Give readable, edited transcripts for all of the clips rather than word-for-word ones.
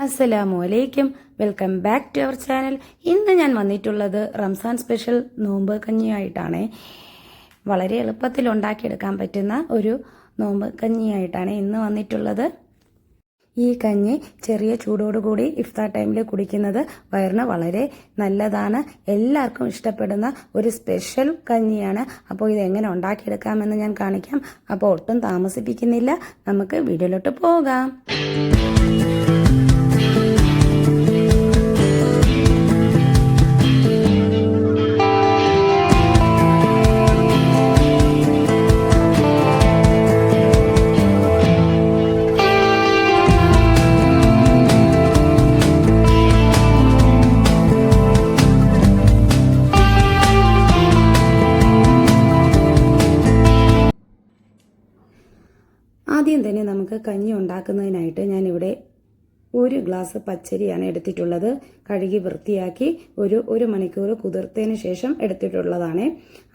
അസ്സലാമു അലൈക്കും. Welcome back to our channel. ഇന്ന് ഞാൻ വന്നിട്ടുള്ളത് റംസാൻ സ്പെഷ്യൽ നോമ്പ് കഞ്ഞിയായിട്ടാണ്. വളരെ എളുപ്പത്തിൽ ഉണ്ടാക്കിയെടുക്കാൻ പറ്റുന്ന ഒരു നോമ്പ് കഞ്ഞിയായിട്ടാണ് ഇന്ന് വന്നിട്ടുള്ളത്. ഈ കഞ്ഞി ചെറിയ ചൂടോടുകൂടി ഇഫ്താർ ടൈമിൽ കുടിക്കുന്നത് വയറിന് വളരെ നല്ലതാണ്. എല്ലാവർക്കും ഇഷ്ടപ്പെടുന്ന ഒരു സ്പെഷ്യൽ കഞ്ഞിയാണ്. അപ്പോൾ ഇത് എങ്ങനെ ഉണ്ടാക്കിയെടുക്കാമെന്ന് ഞാൻ കാണിക്കാം. അപ്പോൾ ഒട്ടും താമസിപ്പിക്കുന്നില്ല, നമുക്ക് വീഡിയോയിലോട്ട് പോകാം. ആദ്യം തന്നെ നമുക്ക് കഞ്ഞി ഉണ്ടാക്കുന്നതിനായിട്ട് ഞാനിവിടെ 1 ഗ്ലാസ് പച്ചരിയാണ് എടുത്തിട്ടുള്ളത്. കഴുകി വൃത്തിയാക്കി ഒരു മണിക്കൂർ കുതിർത്തതിന് ശേഷം എടുത്തിട്ടുള്ളതാണ്.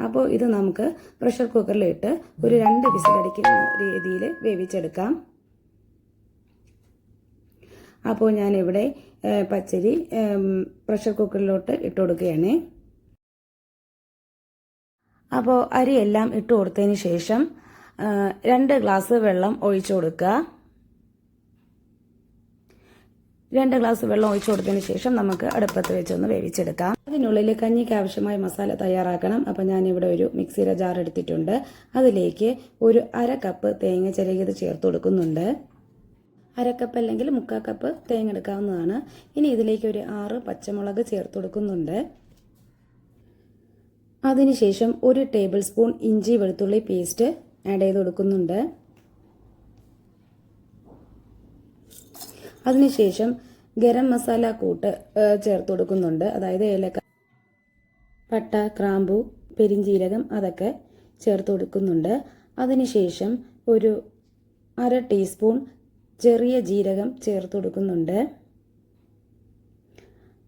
അപ്പോൾ ഇത് നമുക്ക് പ്രഷർ കുക്കറിലിട്ട് ഒരു 2 വിസിലടിക്കുന്ന രീതിയിൽ വേവിച്ചെടുക്കാം. അപ്പോൾ ഞാനിവിടെ പച്ചരി പ്രഷർ കുക്കറിലോട്ട് ഇട്ട് കൊടുക്കുകയാണ്. അപ്പോൾ അരിയെല്ലാം ഇട്ട് കൊടുത്തതിന് ശേഷം 2 ഗ്ലാസ് വെള്ളം ഒഴിച്ചു കൊടുക്കുക. 2 ഗ്ലാസ് വെള്ളം ഒഴിച്ചു കൊടുത്തതിന് ശേഷം നമുക്ക് അടുപ്പത്ത് വെച്ചൊന്ന് വേവിച്ചെടുക്കാം. അതിനുള്ളിൽ കഞ്ഞിക്ക് ആവശ്യമായ മസാല തയ്യാറാക്കണം. അപ്പം ഞാനിവിടെ ഒരു മിക്സിയുടെ ജാർ എടുത്തിട്ടുണ്ട്. അതിലേക്ക് ഒരു 1/2 കപ്പ് തേങ്ങ ചിരകിയത് ചേർത്ത് കൊടുക്കുന്നുണ്ട്. 1/2 കപ്പ് അല്ലെങ്കിൽ 3/4 കപ്പ് തേങ്ങ എടുക്കാവുന്നതാണ്. ഇനി ഇതിലേക്ക് ഒരു 6 പച്ചമുളക് ചേർത്ത് കൊടുക്കുന്നുണ്ട്. അതിനുശേഷം 1 ടേബിൾ സ്പൂൺ ഇഞ്ചി വെളുത്തുള്ളി പേസ്റ്റ് ആഡ് ചെയ്ത് കൊടുക്കുന്നുണ്ട്. അതിനുശേഷം ഗരം മസാല കൂട്ട് ചേർത്ത് കൊടുക്കുന്നുണ്ട്. അതായത് ഏലക്ക, പട്ട, ഗ്രാമ്പു, പെരിഞ്ജീരകം അതൊക്കെ ചേർത്ത് കൊടുക്കുന്നുണ്ട്. അതിനുശേഷം ഒരു 1/2 ടീസ്പൂൺ ചെറിയ ജീരകം ചേർത്ത് കൊടുക്കുന്നുണ്ട്.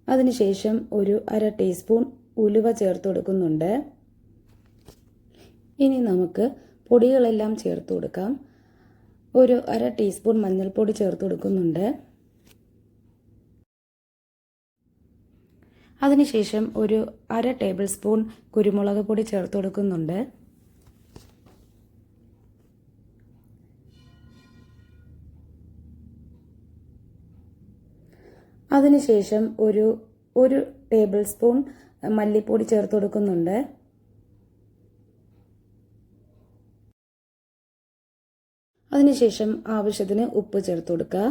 അതിനുശേഷം ഒരു 1/2 ടീസ്പൂൺ ഉലുവ ചേർത്ത് കൊടുക്കുന്നുണ്ട്. ഇനി നമുക്ക് പൊടികളെല്ലാം ചേർത്ത് കൊടുക്കാം. ഒരു 1/2 ടീസ്പൂൺ മഞ്ഞൾപ്പൊടി ചേർത്ത് കൊടുക്കുന്നുണ്ട്. അതിനുശേഷം ഒരു 1/2 ടേബിൾ സ്പൂൺ കുരുമുളക് പൊടി ചേർത്ത് കൊടുക്കുന്നുണ്ട്. അതിനുശേഷം ഒരു ടേബിൾ സ്പൂൺ മല്ലിപ്പൊടി ചേർത്ത് കൊടുക്കുന്നുണ്ട്. അതിനുശേഷം ആവശ്യത്തിന് ഉപ്പ് ചേർത്ത് കൊടുക്കുക.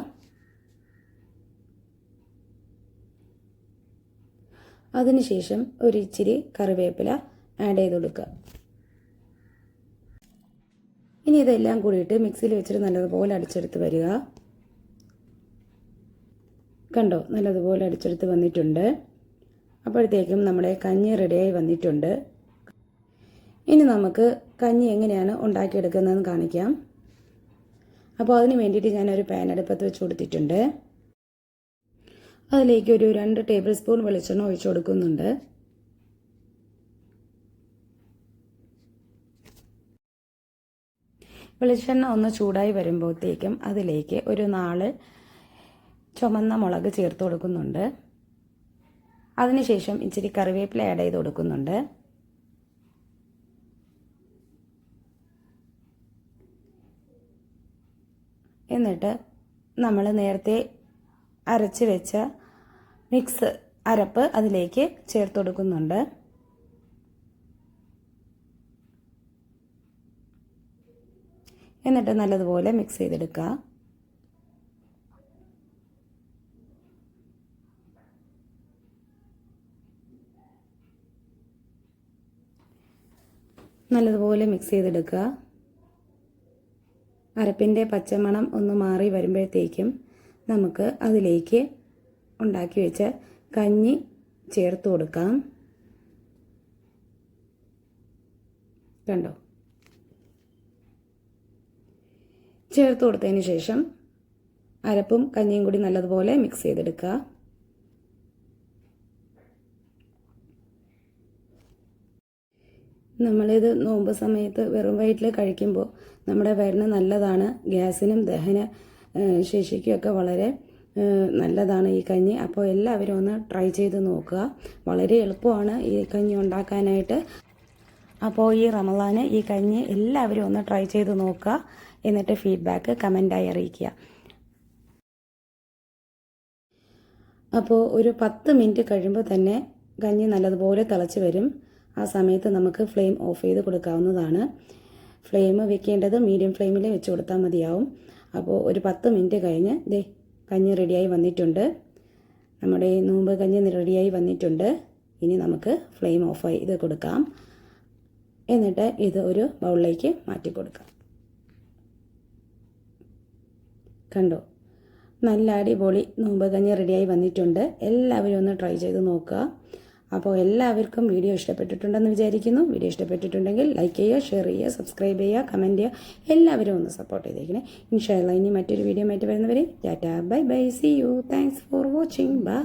അതിനുശേഷം ഒരു ഇച്ചിരി കറിവേപ്പില ആഡ് ചെയ്ത് കൊടുക്കുക. ഇനി ഇതെല്ലാം കൂടിയിട്ട് മിക്സിയിൽ വെച്ചിട്ട് നല്ലതുപോലെ അടിച്ചെടുത്ത് വരിക. കണ്ടോ, നല്ലതുപോലെ അടിച്ചെടുത്ത് വന്നിട്ടുണ്ട്. അപ്പോഴത്തേക്കും നമ്മുടെ കഞ്ഞി റെഡിയായി വന്നിട്ടുണ്ട്. ഇനി നമുക്ക് കഞ്ഞി എങ്ങനെയാണ് ഉണ്ടാക്കിയെടുക്കുന്നതെന്ന് കാണിക്കാം. അപ്പോൾ അതിന് വേണ്ടിയിട്ട് ഞാനൊരു പാൻ അടുപ്പത്ത് വെച്ച് കൊടുത്തിട്ടുണ്ട്. അതിലേക്ക് ഒരു 2 ടേബിൾ സ്പൂൺ വെളിച്ചെണ്ണ ഒഴിച്ചു കൊടുക്കുന്നുണ്ട്. വെളിച്ചെണ്ണ ഒന്ന് ചൂടായി വരുമ്പോഴത്തേക്കും അതിലേക്ക് ഒരു 4 ചുമന്ന മുളക് ചേർത്ത് കൊടുക്കുന്നുണ്ട്. അതിനുശേഷം ഇച്ചിരി കറിവേപ്പില ആഡ് ചെയ്ത് കൊടുക്കുന്നുണ്ട്. എന്നിട്ട് നമ്മൾ നേരത്തെ അരച്ച് വെച്ച മിക്സ് അരപ്പ് അതിലേക്ക് ചേർത്ത് കൊടുക്കുന്നുണ്ട്. എന്നിട്ട് നല്ലതുപോലെ മിക്സ് ചെയ്തെടുക്കുക. നല്ലതുപോലെ മിക്സ് ചെയ്തെടുക്കുക. അരപ്പിൻ്റെ പച്ചമണം ഒന്ന് മാറി വരുമ്പോഴത്തേക്കും നമുക്ക് അതിലേക്ക് ഉണ്ടാക്കി വെച്ച കഞ്ഞി ചേർത്ത് കൊടുക്കാം. കണ്ടോ, ചേർത്ത് കൊടുത്തതിന് ശേഷം അരപ്പും കഞ്ഞിയും കൂടി നല്ലതുപോലെ മിക്സ് ചെയ്തെടുക്കുക. നമ്മളിത് നോമ്പ് സമയത്ത് വെറും വയറ്റിൽ കഴിക്കുമ്പോൾ നമ്മുടെ വയറിന് നല്ലതാണ്. ഗ്യാസിനും ദഹന ശേഷിക്കുമൊക്കെ വളരെ നല്ലതാണ് ഈ കഞ്ഞി. അപ്പോൾ എല്ലാവരും ഒന്ന് ട്രൈ ചെയ്ത് നോക്കുക. വളരെ എളുപ്പമാണ് ഈ കഞ്ഞി ഉണ്ടാക്കാനായിട്ട്. അപ്പോൾ ഈ റമദാന് ഈ കഞ്ഞി എല്ലാവരും ഒന്ന് ട്രൈ ചെയ്ത് നോക്കുക. എന്നിട്ട് ഫീഡ്ബാക്ക് കമൻറ്റായി അറിയിക്കുക. അപ്പോൾ ഒരു 10 മിനിറ്റ് കഴിയുമ്പോൾ തന്നെ കഞ്ഞി നല്ലതുപോലെ തിളച്ച് വരും. ആ സമയത്ത് നമുക്ക് ഫ്ലെയിം ഓഫ് ചെയ്ത് കൊടുക്കാവുന്നതാണ്. ഫ്ലെയിം വെക്കേണ്ടത് മീഡിയം ഫ്ലെയിമിൽ വെച്ച് കൊടുത്താൽ മതിയാവും. അപ്പോൾ ഒരു 10 മിനിറ്റ് കഴിഞ്ഞ് ദേ കഞ്ഞി റെഡിയായി വന്നിട്ടുണ്ട്. നമ്മുടെ നോമ്പ് കഞ്ഞി റെഡിയായി വന്നിട്ടുണ്ട്. ഇനി നമുക്ക് ഫ്ലെയിം ഓഫ് ചെയ്ത് കൊടുക്കാം. എന്നിട്ട് ഇത് ഒരു ബൗളിലേക്ക് മാറ്റി കൊടുക്കാം. കണ്ടോ, നല്ല അടിപൊളി നോമ്പ് കഞ്ഞി റെഡിയായി വന്നിട്ടുണ്ട്. എല്ലാവരും ഒന്ന് ട്രൈ ചെയ്ത് നോക്കുക. അപ്പോൾ എല്ലാവർക്കും വീഡിയോ ഇഷ്ടപ്പെട്ടിട്ടുണ്ടെന്ന് വിചാരിക്കുന്നു. വീഡിയോ ഇഷ്ടപ്പെട്ടിട്ടുണ്ടെങ്കിൽ ലൈക്ക് ചെയ്യുക, ഷെയർ ചെയ്യുക, സബ്സ്ക്രൈബ് ചെയ്യുക, കമൻറ്റ് ചെയ്യുക. എല്ലാവരും ഒന്ന് സപ്പോർട്ട് ചെയ്തേക്കണേ. ഇൻഷാ അല്ലാഹ് ഇനി മറ്റൊരു വീഡിയോ ആയിട്ട് വരുന്നവരെ tata, bye bye, see you, thanks for watching, by.